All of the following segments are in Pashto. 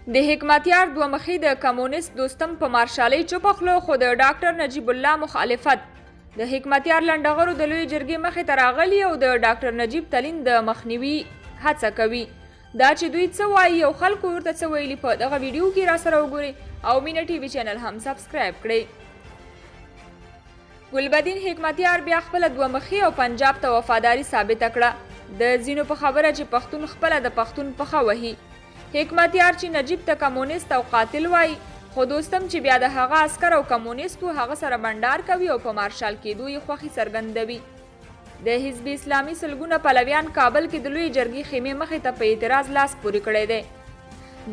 د حکمتیار دوه مخي د کمونیست دوستم په مارشالۍ چوپه خوله خو د ډاکټر نجیب الله مخالفت د حکمتیار لنډغرو د لوی جرګې مخې ته راغلي او د ډاکټر نجیب تلین د مخنیوي هڅه کوي. دا چې دوی څه وایي او خلکو ورته څه ویلي په دغه ویډیو کې راسره وګورئ او مینه ټي وي چینل هم سبسکرایب کړئ. ګلبدین حکمتیار بیا خپله دوه مخي او پنجاب ته وفاداري ثابته کړه. د ځینو په خبره چې پښتون خپله د پښتون پښه وهي. حکمتیار چې نجیب ته کمونیست او قاتل وایي خو دوستم چې بیا د هغه عسکر او کمونیست و هغه سره بنډار کوي او په مارشال کېدو یې خوښي څرګندوي. د حزب اسلامي سلګونه پلویان کابل کې د لوی جرګې خیمې مخې ته په اعتراض لاس پورې کړی دی.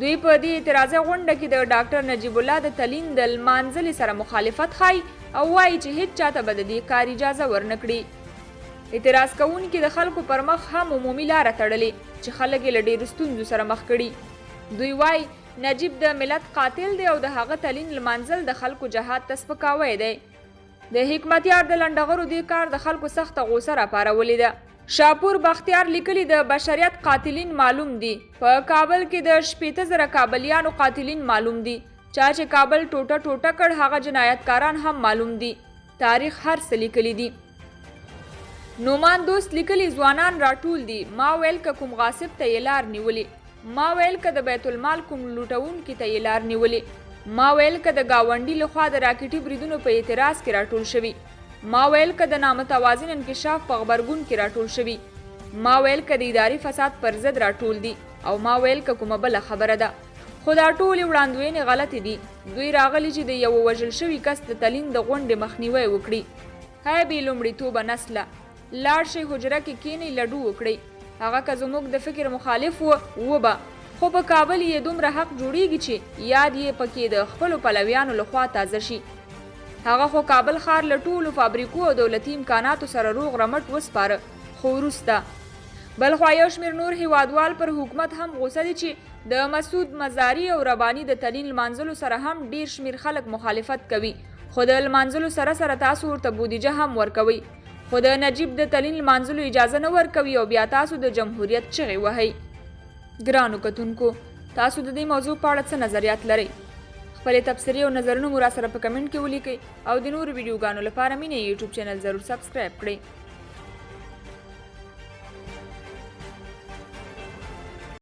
دوی په دې اعتراضي غونډه کې د ډاکټر نجیب الله د تلین د لمانځلې سره مخالفت ښایي او وایي چې هیڅ چاته به د دې کار اجازه ورنه کړي. اعتراض کوونکي د خلکو پر مخ هم عمومي لاره تړلې چې خلک یې له ډېرو ستونزو سره مخ کړي. دوی وایي نجیب د ملت قاتل دی او د هغه تلین لمانځل د خلکو جهاد ته سپکاوی دی. د حکمتیار د لنډغرو دې کار د خلکو سخته غوسه راپارولې ده. شاپور بختیار لیکلي د بشریت قاتلین معلوم دي. په کابل کې د 80,000 کابلیانو قاتلین معلوم دي. چا چې کابل ټوټه ټوټه کړ هغه جنایتکاران هم معلوم دي. تاریخ هر څه لیکلی دي. نومان دوست لیکلي ځوانان راټول دي. ما ویل که کوم غاصب ته یې لار نیولې. ما ویل که د بیت المال کوم لوټونکي ته یې لار نیولې. ما ویل که د ګاونډي لخوا د راکټي بریدونو په اعتراض کې راټول شوي. ما ویل که د نامتوازن انکشاف په غبرګون کې راټول شوي. ما ویل که د اداري فساد پر ضد راټول دي او ما ویل که کومه بله خبره ده. خو دا ټولې وړاندوینې غلطې دي. دوی راغلي چې د یوه وژل شوي کس د تلین د غونډې مخنیوی وکړي. هی بې لومړیتوبه نسله لاړ شئ حجره کې کښېنئ لډو وکړئ. هغه که زموږ د فکر مخالف و به خو په کابل یې دومره حق جوړیږي چې یاد یې پکې د خپلو پلویانو لخوا تازه شي. هغه خو کابل ښار له ټولو فابریکو او دولتي امکاناتو سره روغ رمټ وسپاره. خو وروسته بل خوا یو شمېر نور هیوادوال پر حکومت هم غوسه دي چې د مسعود مزاري او رباني د تلین لمانځلو سره هم ډیر شمېر خلک مخالفت کوي. خو د لمانځلو سره سره تاسو ورته بودیجه هم ورکوئ. خو د نجیب د تلین لمانځلو اجازه نه ورکوي او بیا تاسو د جمهوریت چغې وهئ. ګرانو کتونکو تاسو د دې موضوع په اړه څه نظریات لرئ؟ خپلې تبصرې او نظرونه مو راسره په کمنټ کې ولیکئ او د نورو ویډیوګانو لپاره مینه یوټیوب چینل ضرور سبسکرایب کړئ.